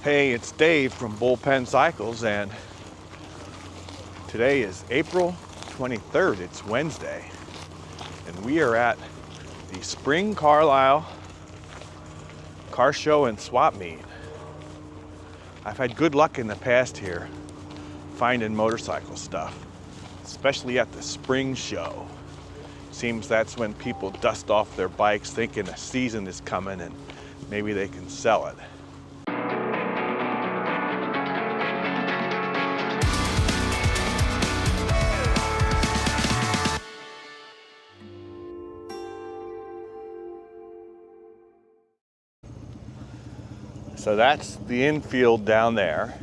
Hey, it's Dave from Bullpen Cycles, and today is April 23rd. It's Wednesday, and we are at the Spring Carlisle Car Show and Swap Meet. I've had good luck in the past here finding motorcycle stuff, especially at the spring show. Seems that's when people dust off their bikes thinking a season is coming and maybe they can sell it. So that's the infield down there.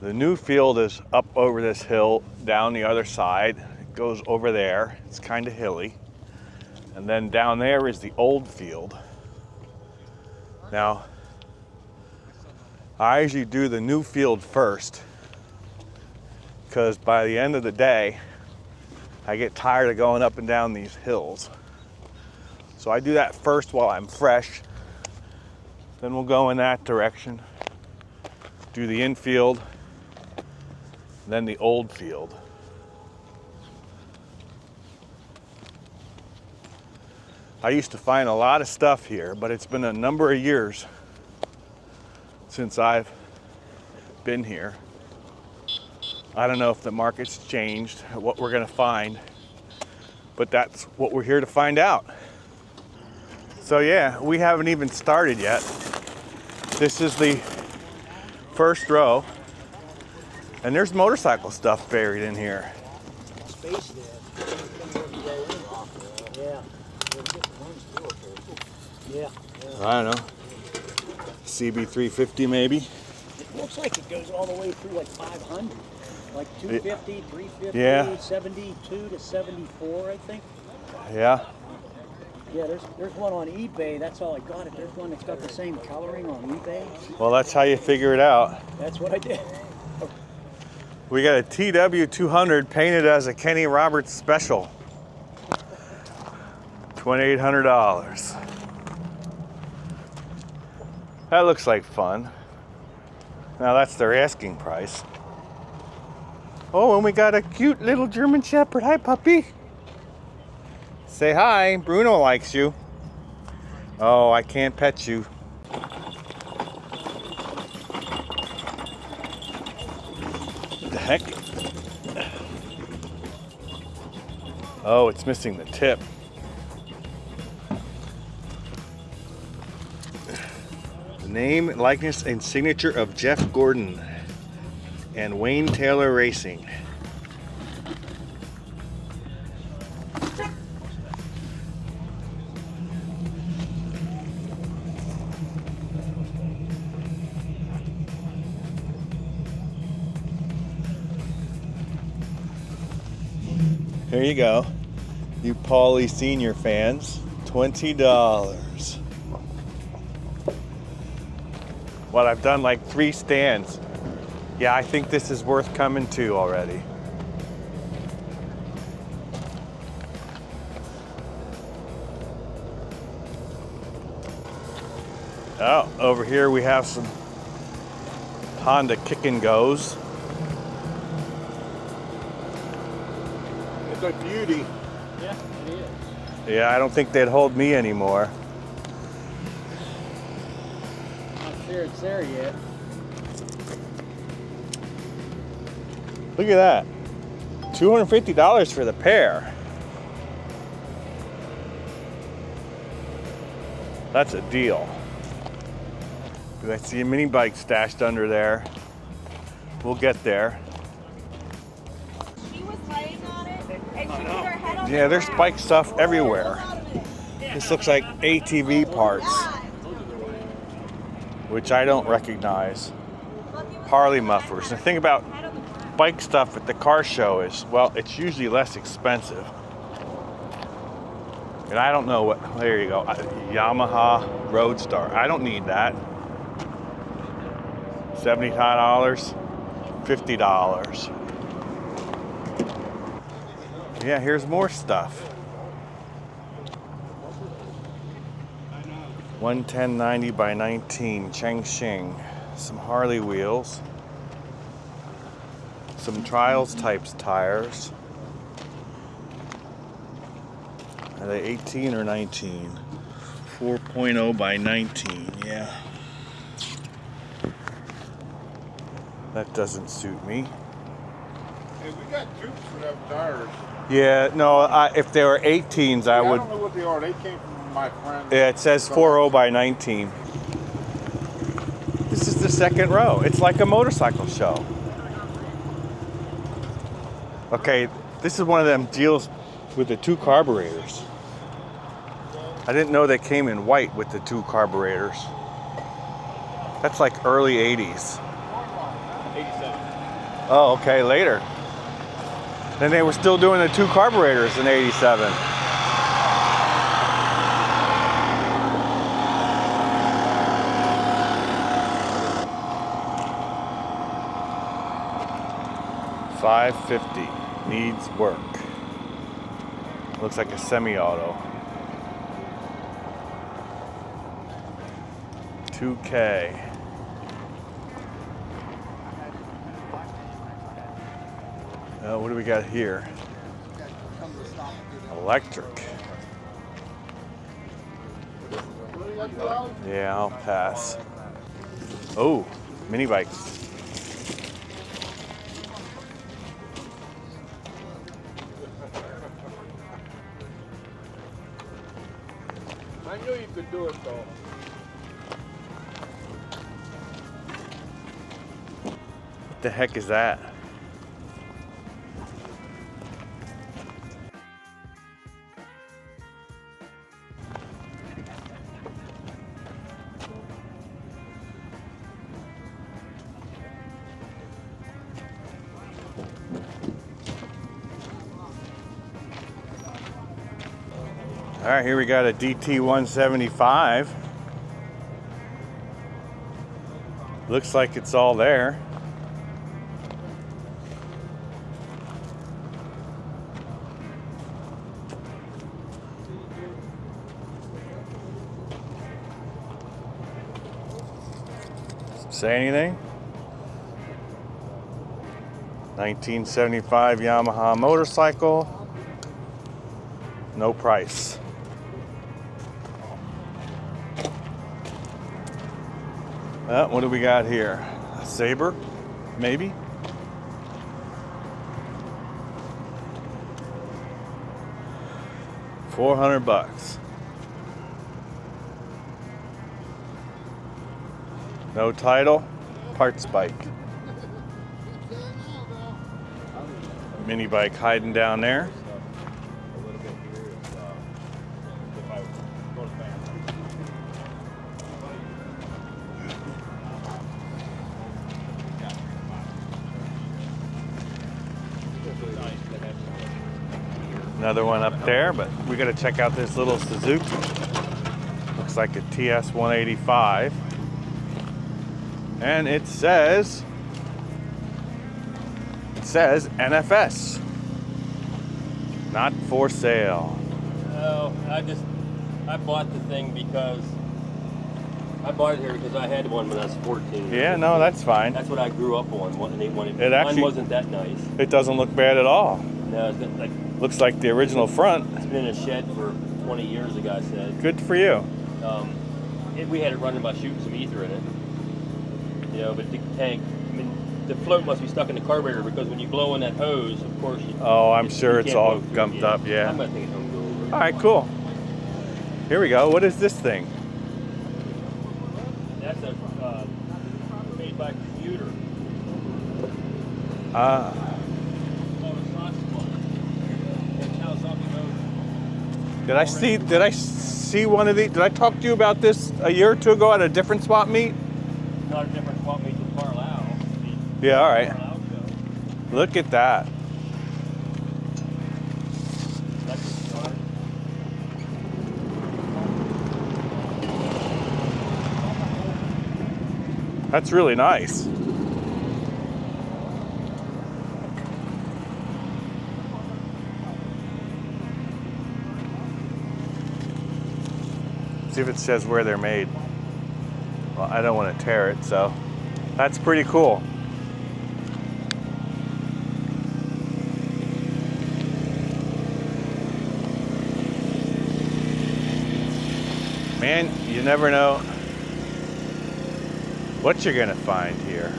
The new field is up over this hill, down the other side. It goes over there. It's kind of hilly. And then down there is the old field. Now, I usually do the new field first, because by the end of the day, I get tired of going up and down these hills. So I do that first while I'm fresh. Then we'll go in that direction, do the infield, then the old field. I used to find a lot of stuff here, but it's been a number of years since I've been here. I don't know if the market's changed, what we're gonna find, but that's what we're here to find out. So yeah, we haven't even started yet. This is the first row, and there's motorcycle stuff buried in here. Space there. Yeah. I don't know, CB350 maybe? It looks like it goes all the way through like 500, like 250, 350, yeah. 72 to 74, I think. Yeah. Yeah, there's one on eBay. That's all I got. If there's one that's got the same coloring on eBay. Well, that's how you figure it out. That's what I did. We got a TW200 painted as a Kenny Roberts special. $2,800. That looks like fun. Now that's their asking price. Oh, and we got a cute little German Shepherd. Hi, puppy. Say hi. Bruno likes you. Oh, I can't pet you. What the heck? Oh, it's missing the tip. The name, likeness, and signature of Jeff Gordon and Wayne Taylor Racing. Here you go, you Paulie Senior fans, $20. Well, I've done like 3 stands. Yeah, I think this is worth coming to already. Oh, over here we have some Honda kick and goes. It's a beauty. Yeah, it is. Yeah, I don't think they'd hold me anymore. Not sure it's there yet. Look at that. $250 for the pair. That's a deal. I see a mini bike stashed under there. We'll get there. She was laying on it, and she put her head on Yeah, the there's ground. bike stuff everywhere. This looks like ATV parts, which I don't recognize. Harley mufflers. The thing about bike stuff at the car show is, well, it's usually less expensive. And I don't know what, there you go, Yamaha Roadstar. I don't need that. $75, $50. Yeah, here's more stuff. 110/90 by 19, Cheng Shing. Some Harley wheels. Some Trials types tires. Are they 18 or 19? 4.0 by 19, yeah. That doesn't suit me. Hey, we got tubes for them tires. Yeah, no, if they were 18s, I would. I don't know what they are. They came from my friend. Yeah, it says 4.0 by 19. This is the second row. It's like a motorcycle show. Okay, this is one of them deals with the two carburetors. I didn't know they came in white with the two carburetors. That's like early 80s. 87. Oh, okay, later. Then they were still doing the two carburetors in 87. $550 needs work. Looks like a semi-auto. 2K. What do we got here? Electric. Yeah, I'll pass. Oh, mini bikes. I knew you could do it though. What the heck is that? All right, here we got a DT 175. Looks like it's all there. Say anything? 1975 Yamaha motorcycle. No price. What do we got here? A Sabre? Maybe? $400. No title, parts bike. Mini bike hiding down there. Another one up there, but we got to check out this little Suzuki. Looks like a TS 185. And it says NFS. Not for sale. No, I bought the thing because I bought it here because I had one when I was 14. Yeah, no, that's fine. That's what I grew up on. And they wanted It actually- mine wasn't that nice. It doesn't look bad at all. No, it's like Looks like the original front. it's been in a shed for 20 years. The guy said. Good for you. We had it running by shooting some ether in it. You know, but the tank. I mean, the float must be stuck in the carburetor because when you blow on that hose, of course. Oh, I'm sure you it's can't all blow through it. gumped up, yeah. I'm gonna take it home and go over it. All right, cool. Here we go. What is this thing? That's a made by computer. Ah. Did I see one of these? Did I talk to you about this a year or two ago at a different swap meet? Not a different swap meet than Carlisle. Yeah, all right. Carlisle show. Look at that. That's a start. That's really nice. See if it says where they're made. Well, I don't want to tear it, so that's pretty cool. Man, you never know what you're gonna find here.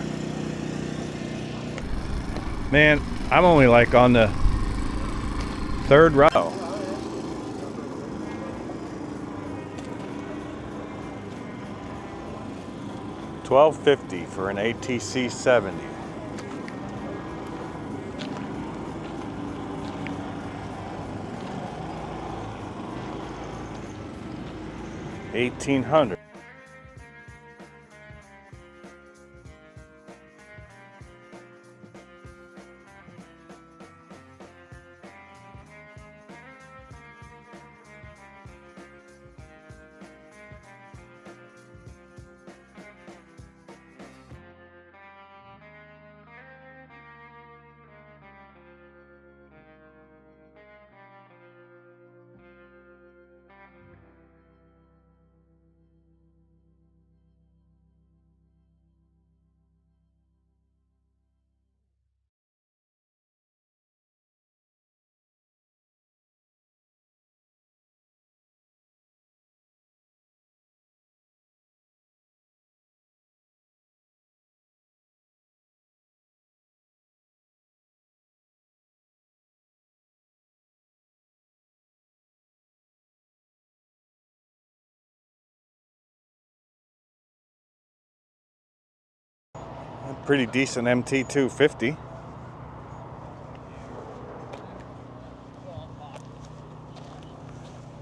Man, I'm only like on the third row. $12.50 for an ATC 70. $1,800. Pretty decent MT250.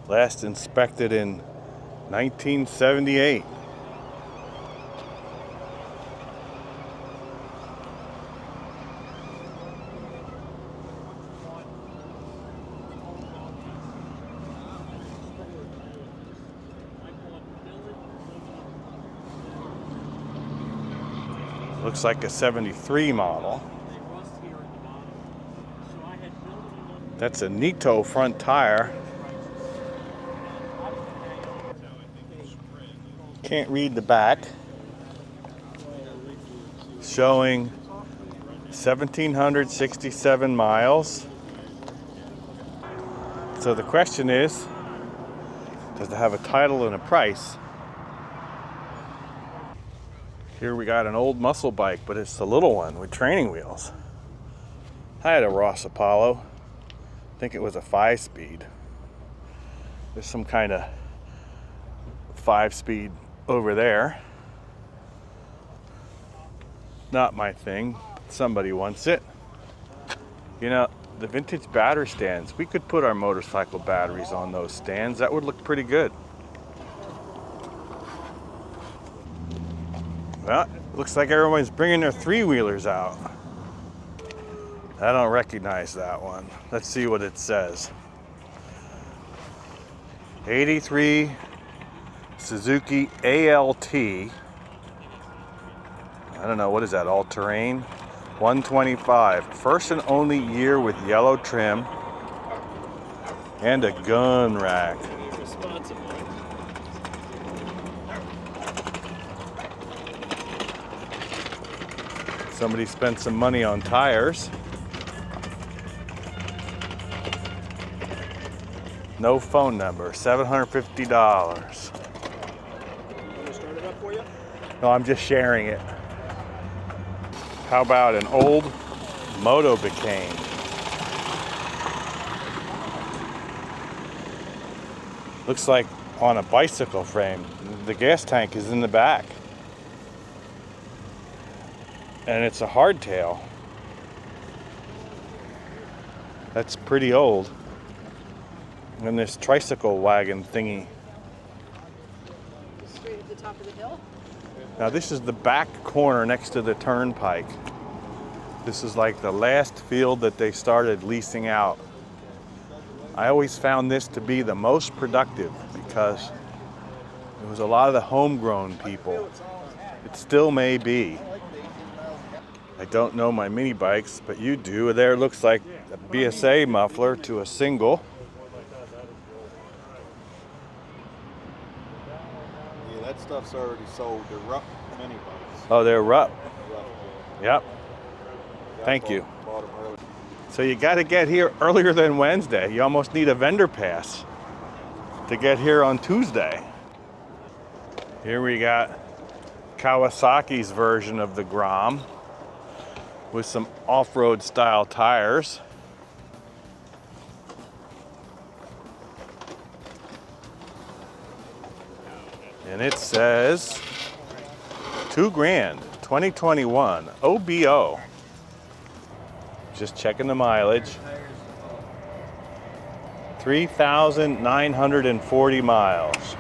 Last inspected in 1978. Looks like a 73 model. That's a Nito front tire. Can't read the back. Showing 1,767 miles. So the question is, does it have a title and a price? Here we got an old muscle bike, but it's the little one with training wheels. I had a Ross Apollo. I think it was a 5-speed. There's some kind of 5-speed over there. Not my thing. Somebody wants it. You know, the vintage battery stands, we could put our motorcycle batteries on those stands. That would look pretty good. Well, looks like everyone's bringing their 3-wheelers out. I don't recognize that one. Let's see what it says. 83 Suzuki ALT. I don't know, what is that, all-terrain? 125. First and only year with yellow trim and a gun rack. Somebody spent some money on tires. No phone number, $750. Want to start it up for you? No, I'm just sharing it. How about an old Moto Bicane? Looks like on a bicycle frame. The gas tank is in the back. And it's a hardtail. That's pretty old. And this tricycle wagon thingy. Straight at the top of the hill. Now this is the back corner next to the turnpike. This is like the last field that they started leasing out. I always found this to be the most productive because it was a lot of the homegrown people. It still may be. I don't know my mini bikes, but you do. There it looks like a BSA muffler to a single. stuff's already sold. They're rough mini bikes. Oh, they're rough. Rough. Yep. Yeah, Thank you. Bought 'em early. So you got to get here earlier than Wednesday. You almost need a vendor pass to get here on Tuesday. Here we got Kawasaki's version of the Grom with some off-road style tires. And it says $2,000, 2021, OBO. Just checking the mileage. 3,940 miles.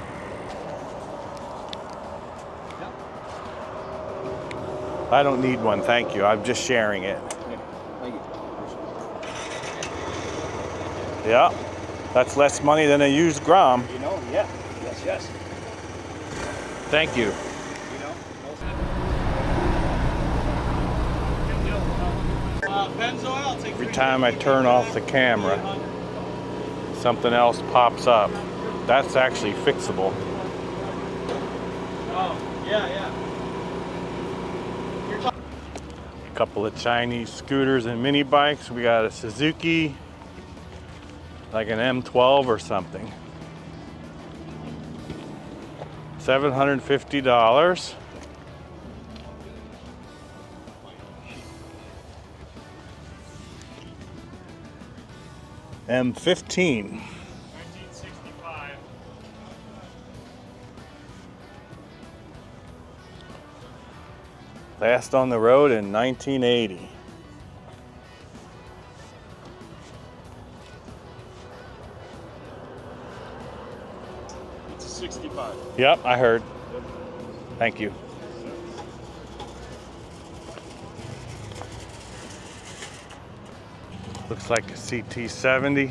I don't need one, thank you. I'm just sharing it. Thank you. Yeah, that's less money than a used Grom. You know, yeah. Yes, yes. Thank you. Every time I turn off the camera, something else pops up. That's actually fixable. Oh, yeah. A couple of Chinese scooters and mini bikes. We got a Suzuki, like an M12 or something. $750. M15. 1965. Last on the road in 1980. It's a 65. Yep, I heard. Thank you. Looks like a CT70.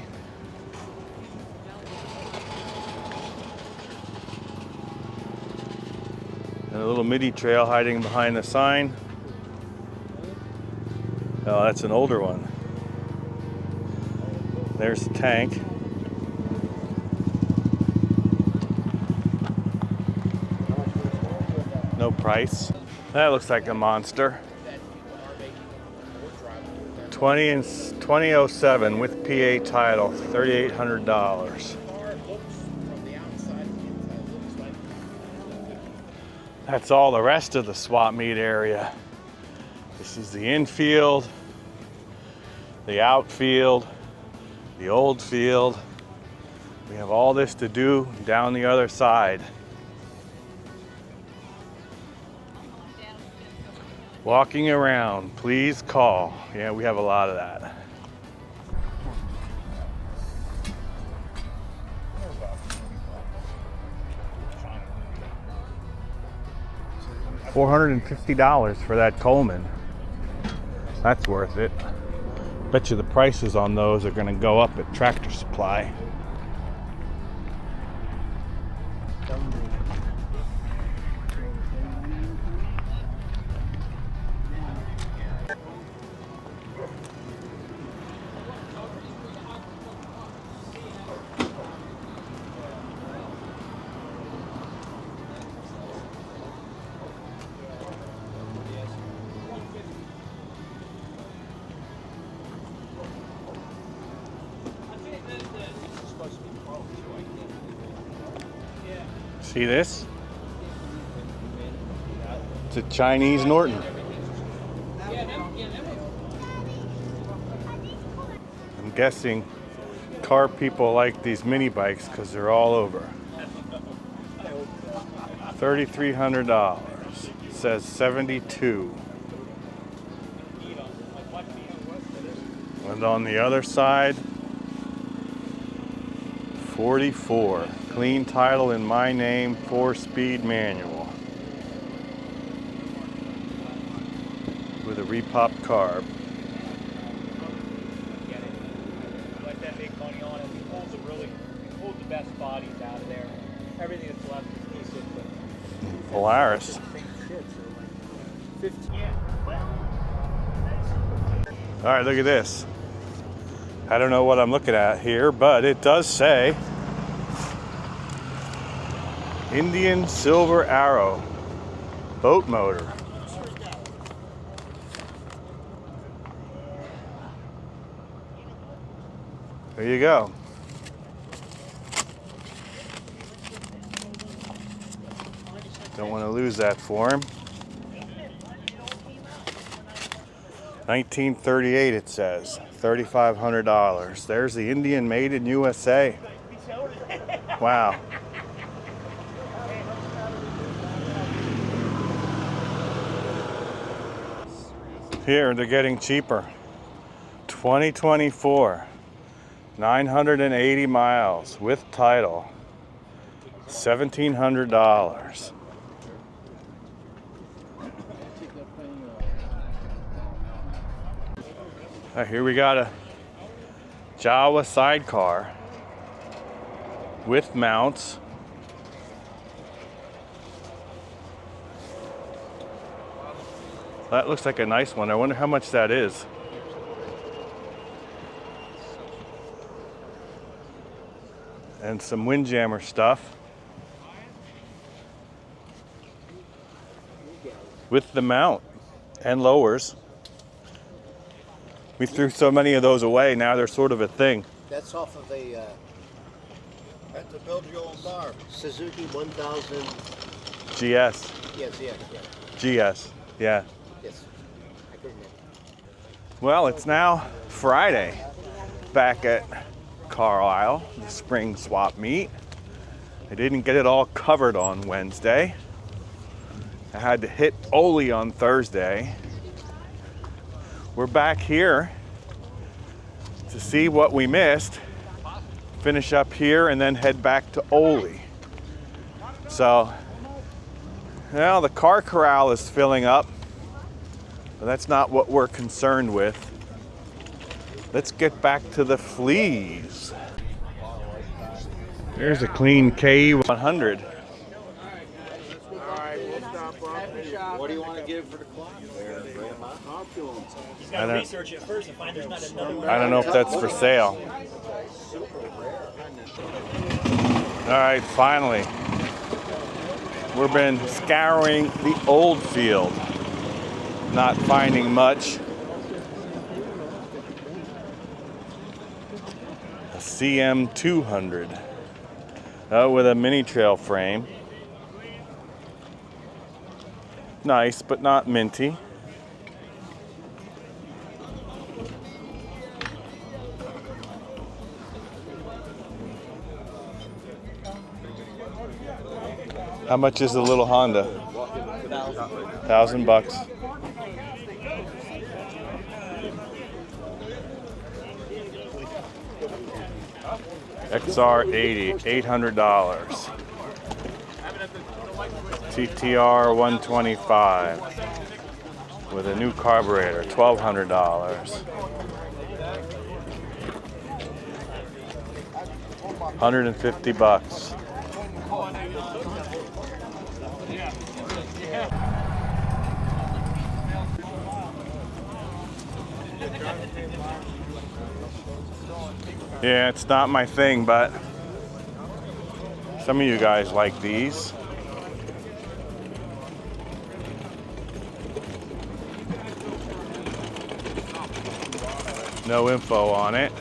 And a little midi trail hiding behind the sign. Oh, that's an older one. There's the tank. No price. That looks like a monster. 2007 with PA title, $3,800. That's all the rest of the swap meet area. This is the infield, the outfield, the old field. We have all this to do down the other side. Walking around, please call. Yeah, we have a lot of that. $450 for that Coleman. That's worth it. Bet you the prices on those are going to go up at Tractor Supply. See this? It's a Chinese Norton. I'm guessing car people like these mini bikes because they're all over. $3,300. It says 72. And on the other side, 44. Clean title in my name, 4-speed manual. With a repop carb. Let that make money on it. We pulled the best bodies out of there. Everything that's left is decent, but Polaris. same shit, so like 15. All right, look at this. I don't know what I'm looking at here, but it does say Indian Silver Arrow boat motor. There you go. Don't want to lose that for him. 1938 it says. $3,500. There's the Indian made in USA. Wow. Here they're getting cheaper. 2024. 980 miles with title. $1,700. Here we got a Jawa sidecar with mounts. That looks like a nice one. I wonder how much that is. And some windjammer stuff with the mount and lowers. We threw so many of those away, now they're sort of a thing. That's off of a At the build your own bar. Suzuki 1000. GS. Yes, yeah. GS, yeah. Yes. I couldn't remember. Well, it's now Friday back at Carlisle, the spring swap meet. I didn't get it all covered on Wednesday. I had to hit Ole on Thursday. We're back here to see what we missed, finish up here, and then head back to Ole. So, now the car corral is filling up, but that's not what we're concerned with. Let's get back to the fleas. There's a clean KE100. What do you want to give for the clock? He's got to research it first and find there's not another one. I don't know if that's for sale. All right, finally. We've been scouring the old field, not finding much. A CM200 with a mini trail frame. Nice, but not minty. How much is the little Honda? $1,000. XR80, $800. TTR 125 with a new carburetor, $1,200. $150. Yeah, it's not my thing, but some of you guys like these. No info on it.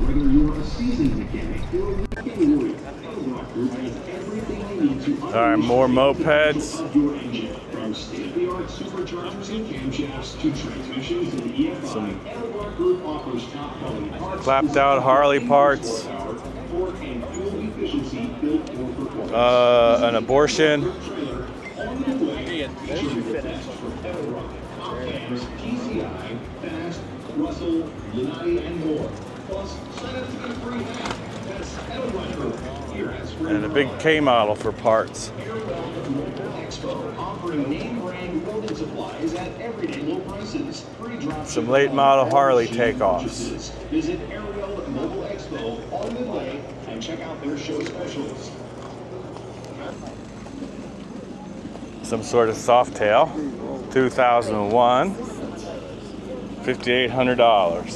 Whether you are a seasoned mechanic or working with, Rock Group has everything you need to All right, more mopeds. your engine. From state-of-the-art superchargers and camshafts to transmissions and EFI, Rock Group offers top-quality parts. Clapped out Harley parts. Torque and fuel efficiency built for performance. An abortion. On the way, featuring the best from Edelrock, Hopkins, PCI, Fast, Russell, Lanai, and more. Plus, sign up to get a free hat. That's Edelrock Group. Here at Spring And a big K model for parts. Expo, offering name brand welding supplies at everyday low prices. Free drop Some ship late model on Harley machine takeoffs. purchases. Visit Ariel Mobile Expo on Midway and check out their show specials. Some sort of Softail, 2001, $5,800.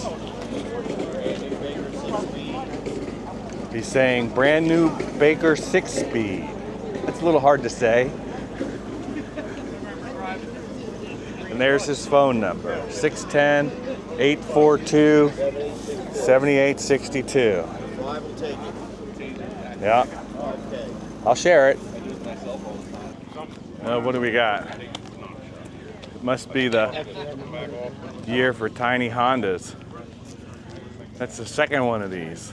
He's saying brand new Baker 6-speed. That's a little hard to say. And there's his phone number, 610-842-7862. Yeah. I'll share it. What do we got? It must be the year for tiny Hondas. That's the second one of these.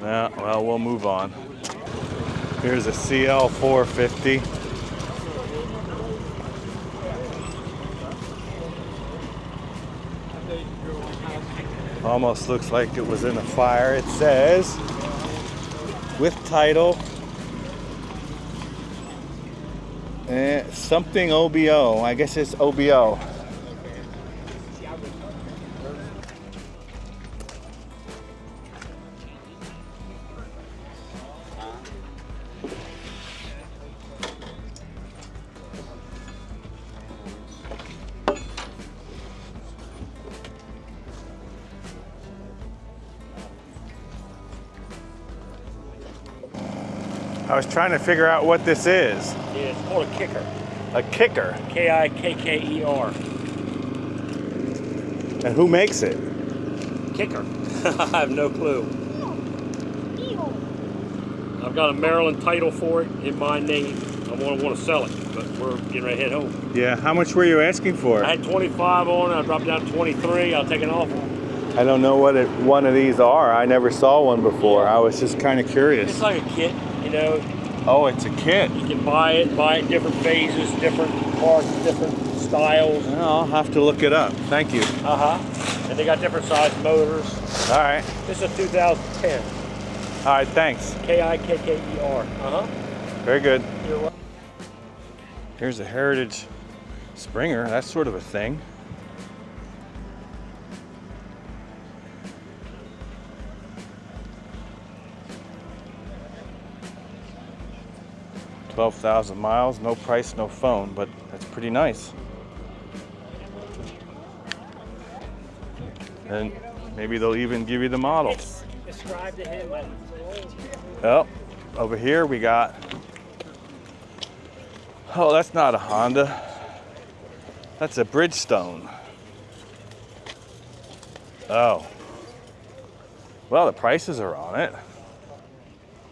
Yeah, well, we'll move on. Here's a CL450. Almost looks like it was in a fire. It says, with title, something OBO. I guess it's OBO. I was trying to figure out what this is. Yeah, it's called a kicker. A kicker. K-I-K-K-E-R. And who makes it? Kicker. I have no clue. I've got a Maryland title for it in my name. I want to sell it, but we're getting ready to head home. Yeah, how much were you asking for? I had 25 on it. I dropped down to 23. I'll take an offer. I don't know what one of these are. I never saw one before. I was just kind of curious. It's like a kit, you know. Oh, it's a kit. You can buy it different phases, different parts, different styles. Well, I'll have to look it up. Thank you. And they got different size motors. All right. This is a 2010. All right, thanks. K-I-K-K-E-R. Very good. You're welcome. Here's a Heritage Springer. That's sort of a thing. $12,000 miles, no price, no phone, but that's pretty nice. And maybe they'll even give you the model. Describe to him. Oh, over here we got, oh, that's not a Honda. That's a Bridgestone. Oh. Well, the prices are on it.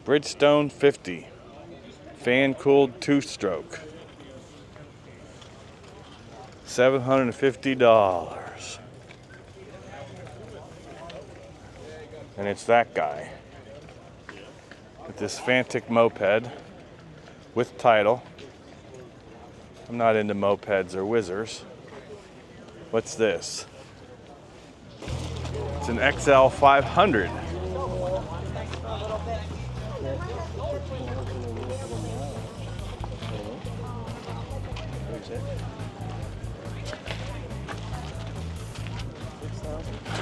Bridgestone 50. Fan-cooled two-stroke. $750. And it's that guy. With this Fantic moped with title. I'm not into mopeds or whizzers. What's this? It's an XL 500.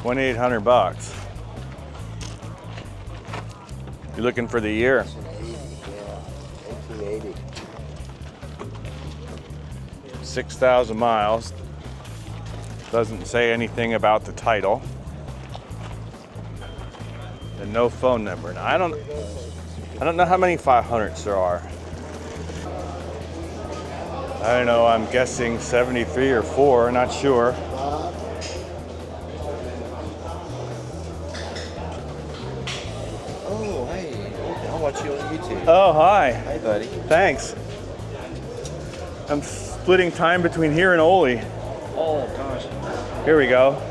$2,800. You're looking for the year. 1880. 6,000 miles. Doesn't say anything about the title. And no phone number. Now, I don't know how many 500s there are. I don't know, I'm guessing 73 or 4, not sure. Oh, hey. I'll watch you on YouTube. Oh, hi. Hi, buddy. Thanks. I'm splitting time between here and Ole. Oh, gosh. Here we go.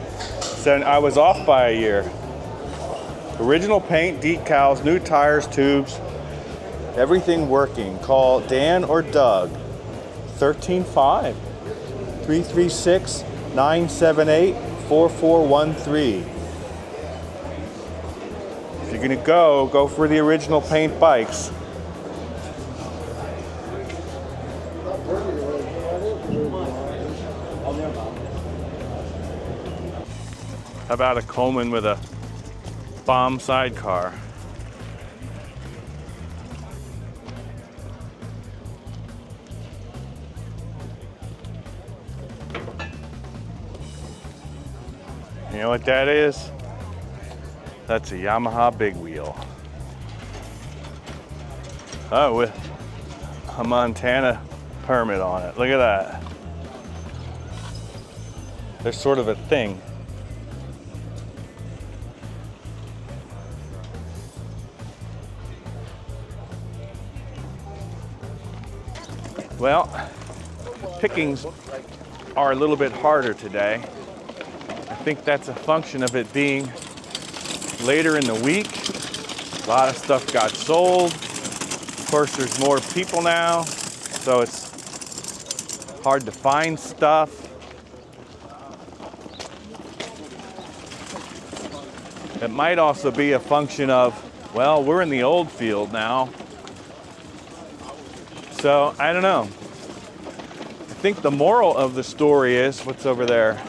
So I was off by a year. Original paint, decals, new tires, tubes, everything working. Call Dan or Doug. 135-336-978-4413. If you're gonna go for the original paint bikes. How about a Coleman with a bomb sidecar? You know what that is? That's a Yamaha big wheel. Oh, with a Montana permit on it. Look at that. There's sort of a thing. Well, pickings are a little bit harder today. I think that's a function of it being later in the week. A lot of stuff got sold. Of course, there's more people now, so it's hard to find stuff. It might also be a function of, well, we're in the old field now. So, I don't know. I think the moral of the story is, what's over there?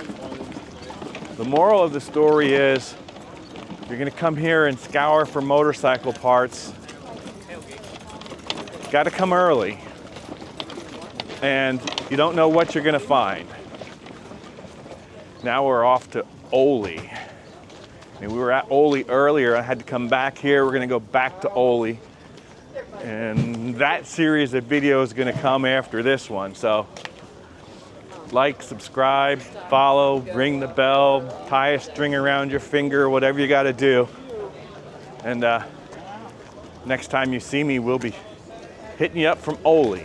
The moral of the story is, you're gonna come here and scour for motorcycle parts. Gotta come early. And you don't know what you're gonna find. Now we're off to Ole. I mean, we were at Ole earlier. I had to come back here. We're gonna go back to Ole. And that series of videos is gonna come after this one. So like, subscribe, follow, ring the bell, tie a string around your finger, whatever you gotta do. And next time you see me, we'll be hitting you up from Ole.